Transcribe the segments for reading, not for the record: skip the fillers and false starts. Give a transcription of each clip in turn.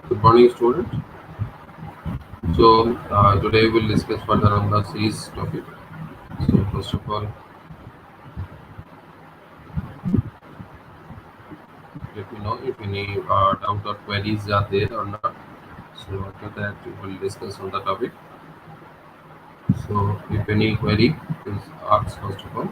Good morning, student. So today we'll discuss further on the series topic. So first of all, let me know if any doubt or queries are there or not. So after that, we will discuss on the topic. So if any query, please ask first of all.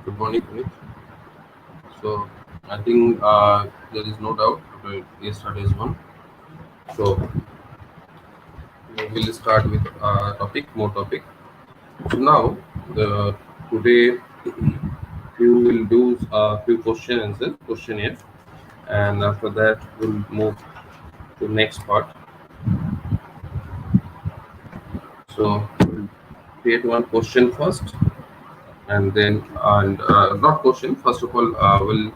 Good morning, Puneet. So I think there is no doubt about yesterday's one. So we will start with more topic. So now the today you will do a few question answer questionnaire, and after that we'll move to next part. So we'll create one question first, and then not question. First of all, we'll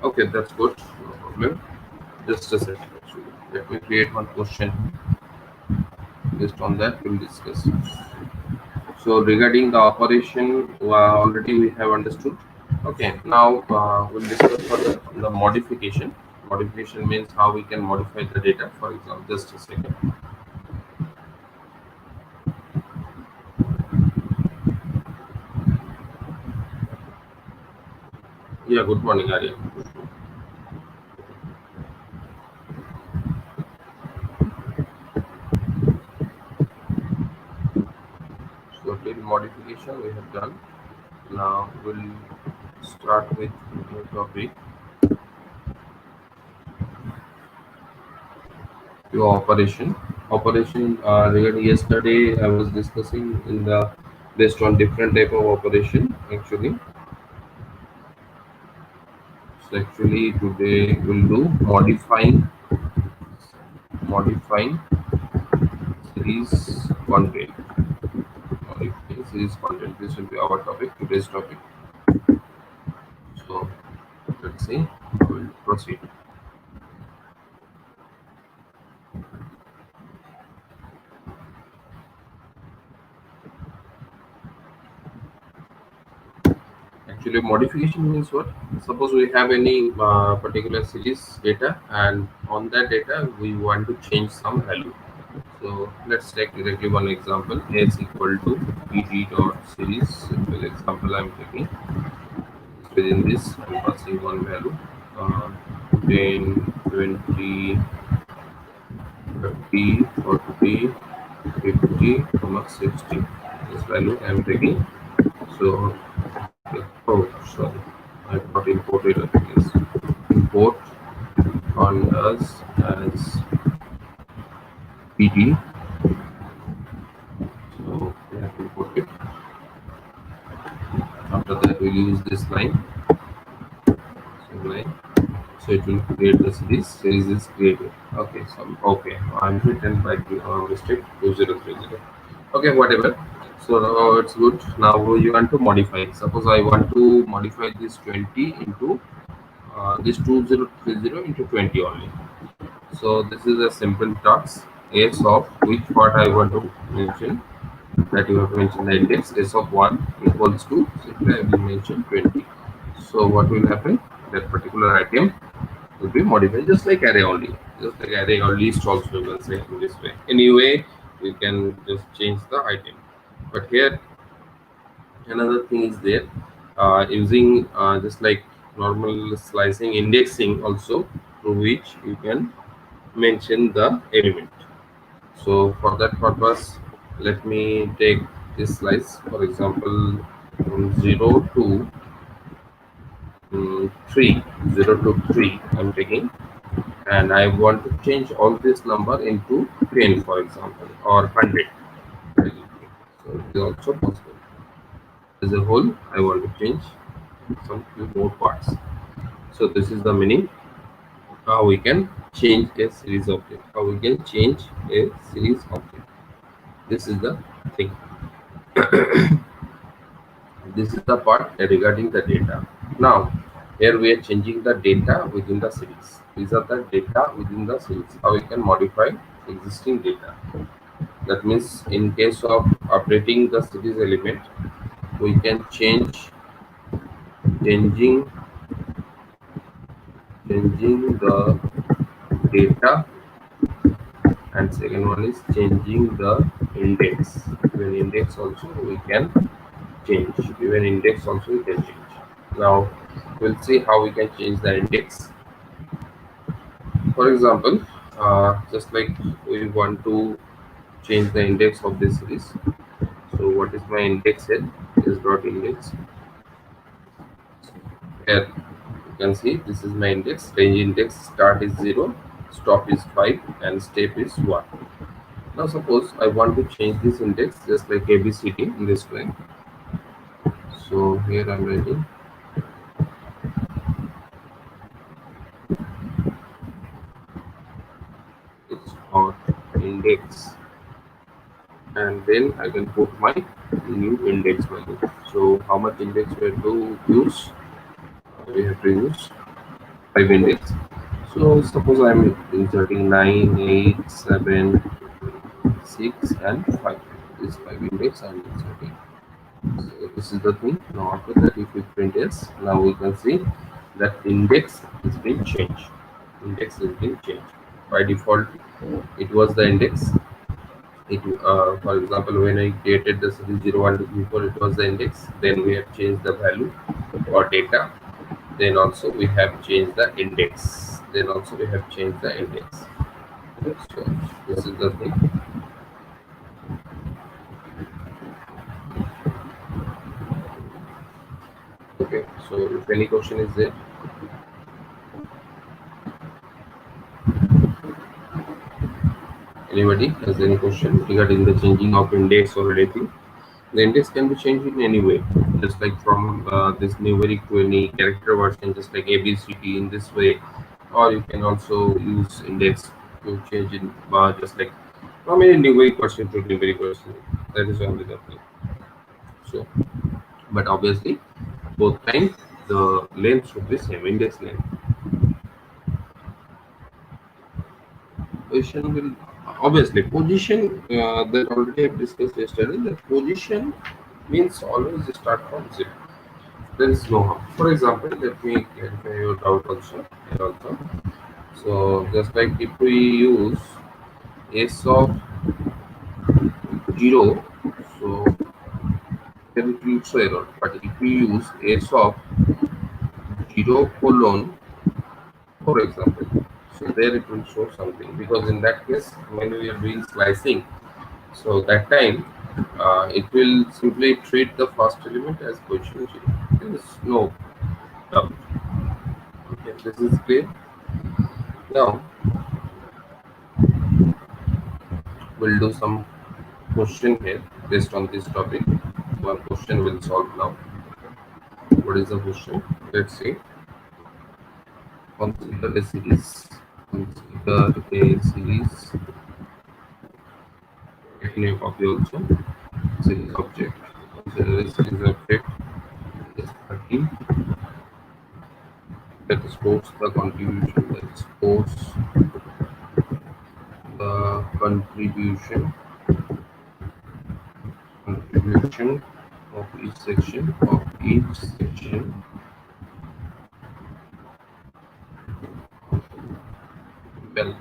okay. That's good. No problem. Just a second. Actually, let me create one question. Based on that, we'll discuss. So regarding the operation, already we have understood. Okay, now we'll discuss further on the modification. Modification means how we can modify the data. For example, just a second. Yeah, good morning, Arya. So till modification we have done. Now we'll start with new topic. Your operation. Operation regarding yesterday I was discussing in the based on different type of operation actually. So actually today we'll do modifying series content. Modifying series content. This will be our topic, today's topic. So let's see. We'll proceed. Actually, modification means what? Suppose we have any particular series data, and on that data we want to change some value. So let's take directly one example. A is equal to pt dot series. Simple example I'm taking. Within this, I'm passing one value. Uh, 10, 20, 30, 40, 50, 60. This value I'm taking. So, oh, sorry, I got imported. Yes, import Pandas as PD. So we have to import it. After that, we'll use this line. So line. So it will create the series. Series is created. Okay, so okay. I'm written by mistake 2030. Okay, whatever. So now it's good. Now you want to modify. Suppose I want to modify this 20 into this 2030 into 20 only. So this is a simple task. S of which part I want to mention, that you have to mention the index. S of 1 equals to, simply I will mention 20. So what will happen? That particular item will be modified just like array only. Just like array or list also you can say in this way. Anyway, we can just change the item. But here another thing is there, using just like normal slicing indexing also, through which you can mention the element. So for that purpose, let me take this slice, for example, from 0 to 3, 0 to 3 I'm taking, and I want to change all this number into 10, for example, or 100. So it is also possible. As a whole, I want to change some few more parts. So this is the meaning, how we can change a series object. How we can change a series object. This is the thing. This is the part regarding the data. Now Here we are changing the data within the series. These are the data within the series. How we can modify existing data. That means in case of updating the series element, we can changing changing the data, and second one is changing the index. Even index also we can change. Even index also we can change. Now we'll see how we can change the index. For example, just like we want to change the index of this series. So what is my index here? Is dot index. Here you can see this is my index. Range index, start is 0, stop is 5, and step is 1. Now suppose I want to change this index just like ABCD in this way. So here I'm writing it's hot index, and then I can put my new index value. So how much index we have to use? We have to use 5 index. So suppose I'm inserting 9, 8, 7, 6, and 5. This 5 index I'm inserting. So this is the thing. Now after that, if we print s, now we can see that index has been changed. Index has been changed. By default, it was the index. It for example, when I created the series 0, 1, 2, 3, 4, it was the index. Then we have changed the value or data. Then also we have changed the index. Then also we have changed the index. So this is the thing. Okay. So if any question is there, anybody has any question regarding the changing of index or anything? The index can be changed in any way, just like from this numeric to any character version, just like ABCD in this way, or you can also use index to change in just like from any numeric version to numeric version. That is only the thing. So, but obviously, both times the length should be same, index length. Position will obviously position that already have discussed yesterday. That position means always start from 0. There is no harm. For example, let me clarify your doubt also here also. So just like if we use s of 0, so then it will show error. But if we use s of 0 colon, for example, so there it will show something, because in that case when we are doing slicing, so that time it will simply treat the first element as position 0. There is no doubt. Okay, this is clear. Now we'll do some question here based on this topic. One question will solve now. What is the question? Let's see. Consider a series. Consider a series. Take name copy also. Series object. Consider a series object is 30. That stores the contribution. That stores the contribution of each section. Well,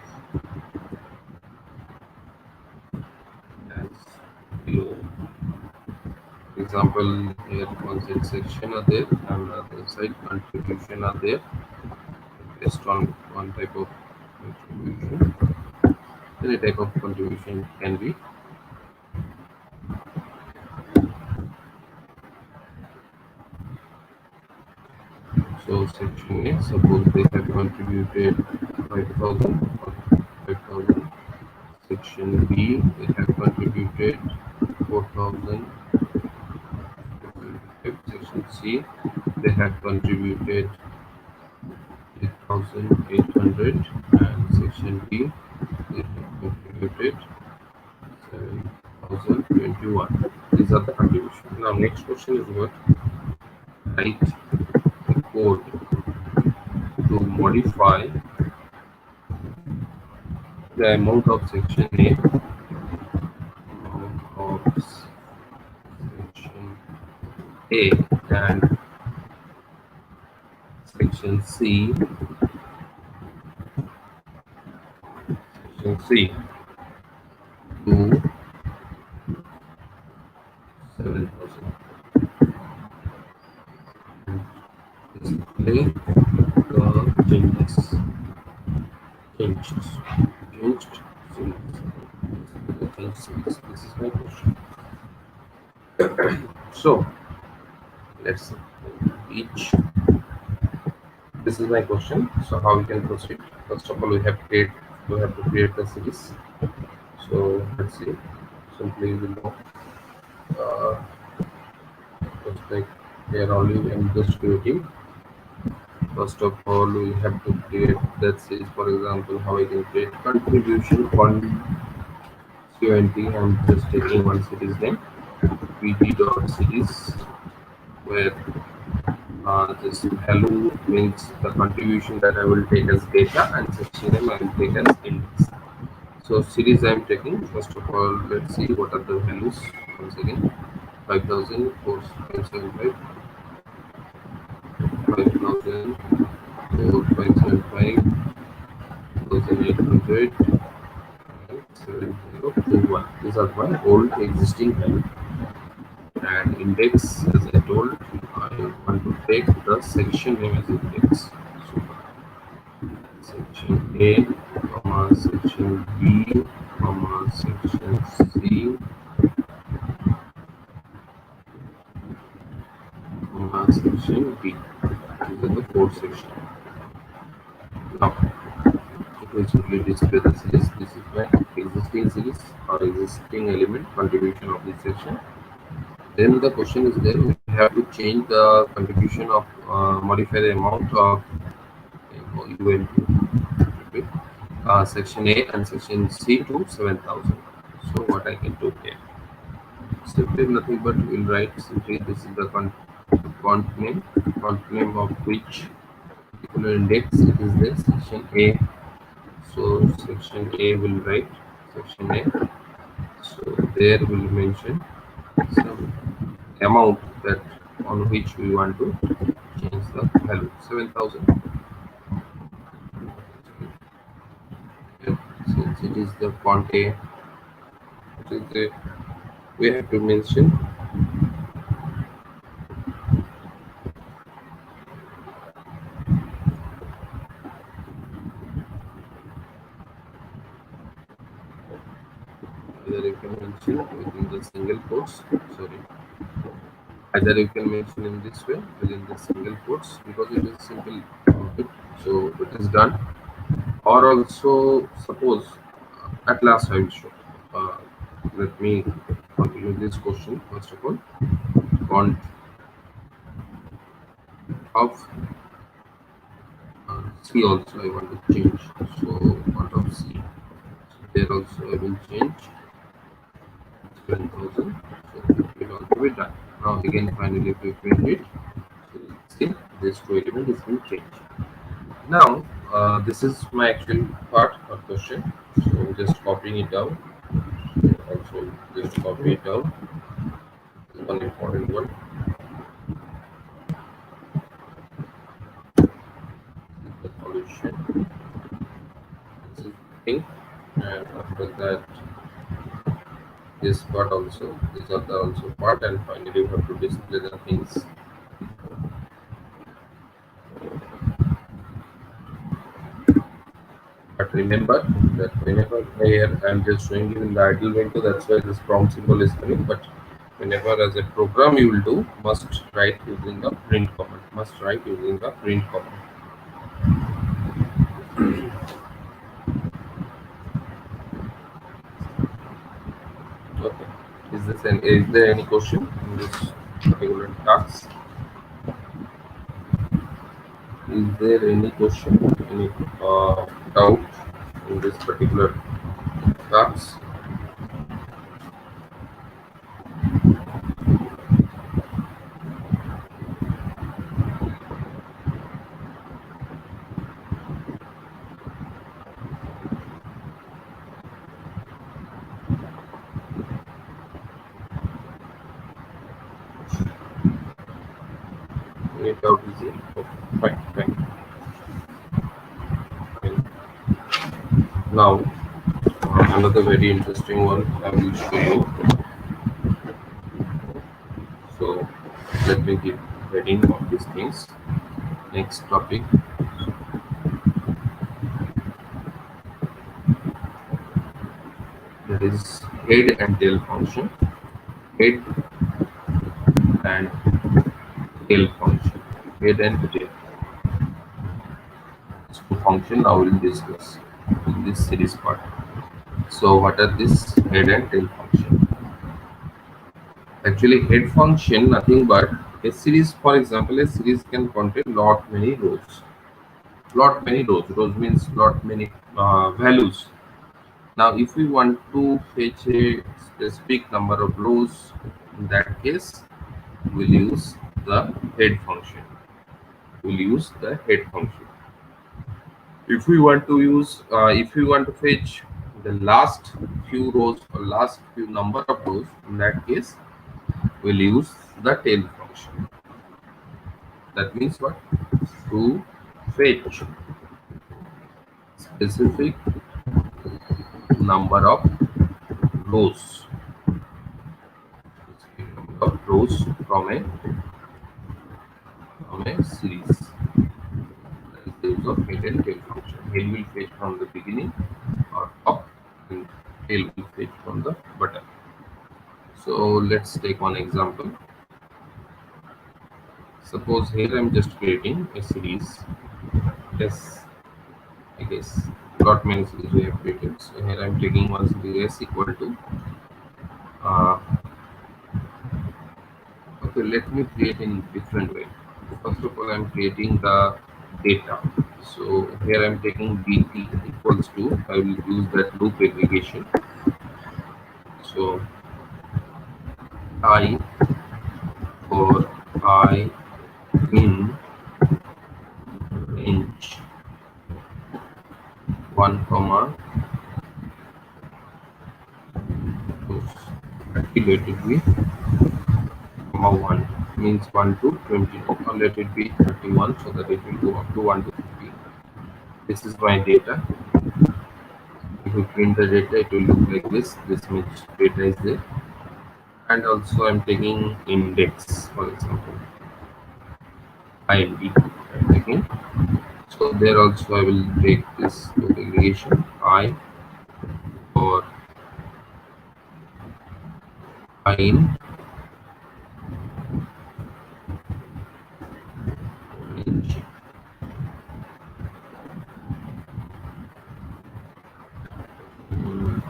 as below. Example, here one side section are there and other side contribution are there. Based on one type of contribution, any type of contribution can be. So section A, suppose they have contributed 5,000 or 5,000. Section B, they have contributed 4,000. Section C, they have contributed 8,800, and section D, they have contributed 7,021. These are the contributions. Now next question is what? Write the code to modify the amount of section A, amount of section A and section C to 7,000. Display the changes. Changed series. This is my question. So let's each. This is my question. So how we can proceed? First of all, we have to create the series. So let's see. Simply we know. Uh, just like here only I'm just creating. First of all, we have to create that series. For example, how I can create contribution constituency. I'm just taking one series name, pd.series, where this value means the contribution that I will take as data and section name I will take as index. So series I am taking. First of all, let's see what are the values. Once again, 5,000, 4,575, 5,000, 4,575, 1,800, and 7,021. These are my old existing value. And index, as I told, I want to take the section name as index. So section A, comma, section B, comma, section C, comma, section D. These are the four sections. Now, it will simply display the series. This is my existing series or existing element contribution of this section. Then the question is there, we have to change the contribution of modify the amount of UNT, okay, section A and section C to 7,000. So what I can do here, simply nothing but we'll write simply this is the font name of which particular index it is there, section A. So section A will write section A. So there will mention some amount that on which we want to change the value, 7,000. Since it is the font A, it is the, we have to mention either you can mention within the single quotes, sorry, either you can mention in this way within the single quotes because it is simple output, so it is done. Or also suppose at last I will show. uh, Let me continue this question. First of all, font of C also I want to change, so font of C, there also I will change 7,000. So it will also be done. Now again finally if we print it, so see this two element is being changed. Now this is my actual part of question, so just copying it down. Also just copy it down, one important one. The solution, this is the thing, and after that this part also, these are the also part, and finally you have to display the things. But remember that whenever here I am just showing you in the idle window, that's why this prompt symbol is coming. But whenever as a program you will do, must write using the print command. Must write using the print command. Okay. Is there any question in this particular task? Is there any question, any doubt in this particular task? Any doubt is there? Okay, fine, fine, fine. Now, another very interesting one I will show you. So, let me give heading of these things. Next topic, that is head and tail function. Head and tail function. Head and tail. So, function I will discuss in this series part. So, what are this head and tail function? Actually, head function nothing but a series. For example, a series can contain lot many rows. Lot many rows. Rows means lot many values. Now, if we want to fetch a specific number of rows, in that case, we'll use the head function. We'll use the head function. If we want to fetch the last few rows or last few number of rows, in that case, we'll use the tail function. That means what? To fetch specific number of rows, specific number of rows from a series. That is the use of head and tail function. Head will fetch from the beginning or up, and tail will fetch from the bottom. So let's take one example. Suppose here I'm just creating a series. Yes, I guess got many series we have created. So here I'm taking one series s equal to uh, okay, let me create in different way. First of all, I'm creating the data. So here I'm taking dt equals to, I will use that loop aggregation. So I for I in range 1 comma let it be comma 1 means 1 to 20, or let it be 31 so that it will go up to 1 to 50. This is my data. If you print the data, it will look like this. This much data is there. And also I'm taking index, for example, IND I'm taking. So there also I will take this aggregation I for I in range.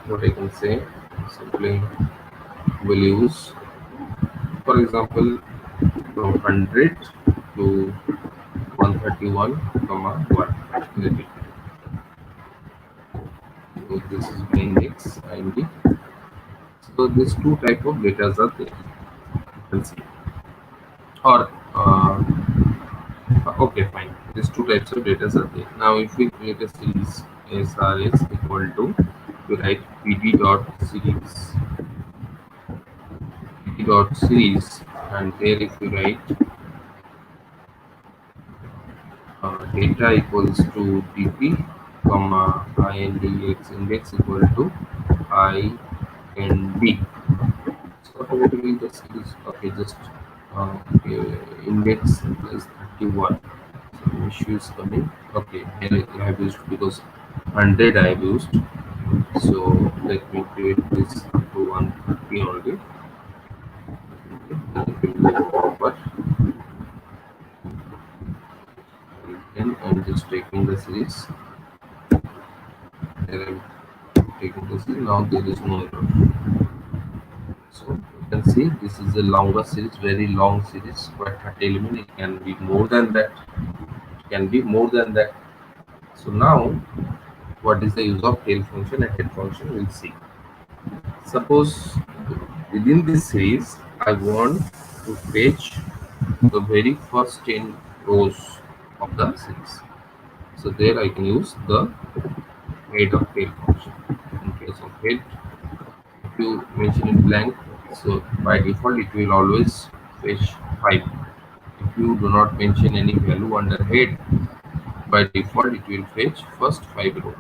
What I can say simply will use, for example, from 100 to 131 comma 1. Let it. So this is my index IND. So these two type of data are there. You can see. Or okay, fine. These two types of data are there. Now, if we create a series, SRS equal to, we write PD dot series, PD dot series, and there if we write data equals to dp, comma indx index equal to ind. So automatically the series, okay, just okay, index plus 31. Some issue is coming. Okay, here I have used because 100 I have used. So let me create this up to 130 only. Then it will go forward. And I'm just taking the series. Here I'm taking the series. Now there is no error. So you can see this is a longer series, very long series, but 30 element. It can be more than that. It can be more than that. So now, what is the use of tail function and head function? We'll see. Suppose within this series, I want to fetch the very first 10 rows of the series. So there I can use the head of tail function. In case of head, if you mention in blank, so by default it will always fetch 5. you do not mention any value under head, by default it will fetch first 5 rows.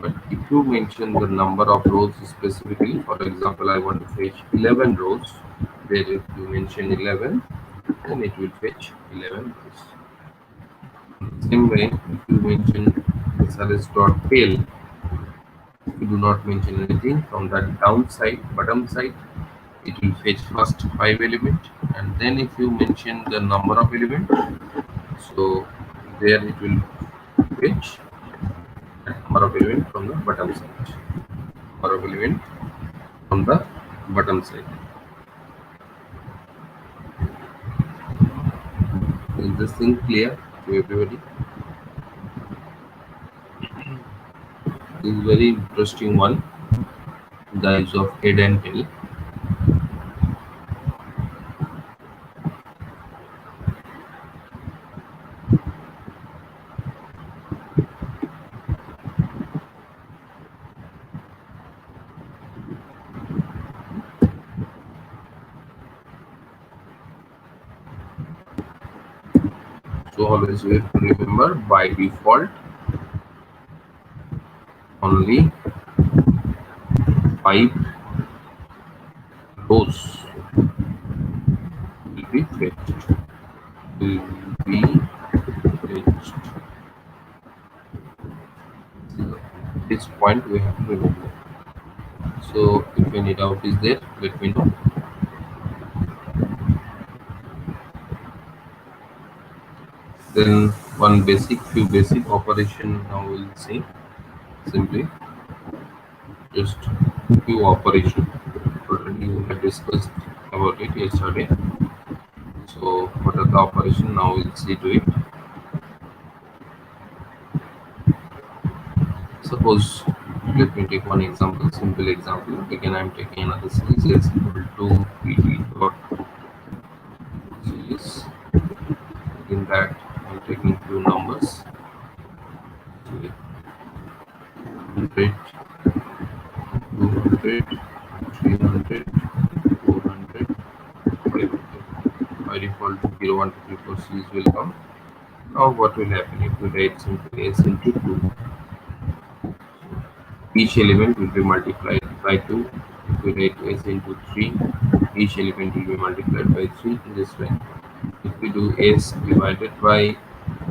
But if you mention the number of rows specifically, for example, I want to fetch 11 rows, where if you mention 11, then it will fetch 11 rows. Same way, if you mention sls.tail, you do not mention anything from that downside, bottom side, it will fetch first 5 element, and then if you mention the number of element, so there it will fetch that number of element from the bottom side. Number of element from the bottom side. Is this thing clear to everybody? This is very interesting one, the use of head and tail. So always we have to remember, by default only 5 rows will be fetched. Will be fetched. This point we have to remember. So if any doubt is there, let me know. Then few basic operation now we'll see. Simply just few operation. Already we have discussed about it yesterday. So what are the operation? Now we'll see to it. Suppose, let me take one example, simple example. Again, I'm taking another series is equal to pt dot series. In that, I'm taking few numbers. 100, 200, 300, 400, 500. By default, 0, 1, 2, 3, 4 series will come. Now, what will happen if we write simply s into 2? Each element will be multiplied by 2. If we write s into 3, each element will be multiplied by 3 in this way. If we do s divided by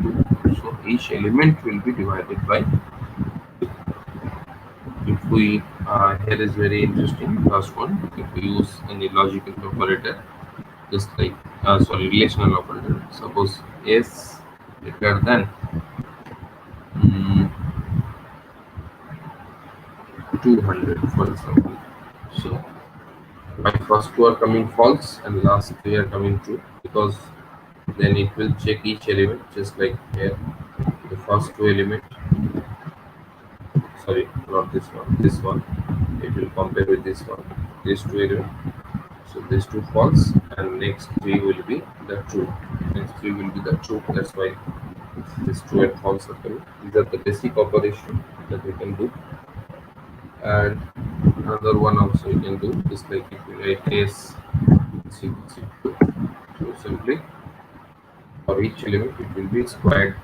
2, so each element will be divided by 2. If we, here is very interesting, last one, if we use any logical operator, just like, relational operator, suppose s greater than mm, 200, for example. So my first two are coming false and last three are coming true, because then it will check each element, just like here the first two element, sorry, not this one, it will compare with this one, these two element. So these two false and next three will be the true. Next three will be the true. That's why this true and false are coming. These are the basic operation that we can do. And another one also you can do is like if you write s is equals to, so simply for each element it will be squared.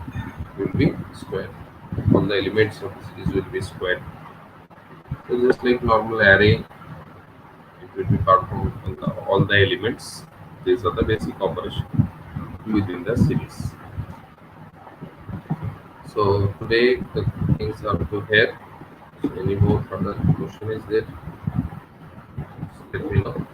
All the elements of the series will be squared. So just like normal array, it will be performed on all the elements. These are the basic operation within the series. So today the things are to here. So any more further question is there? Just let me know.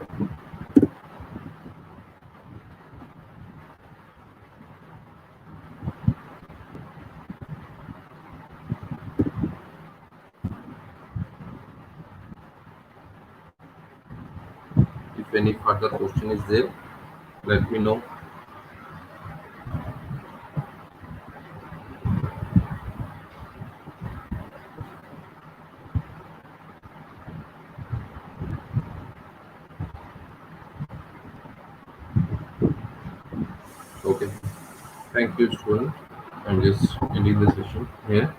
If any further question is there, let me know. Okay. Thank you, student. I'm just ending the session here.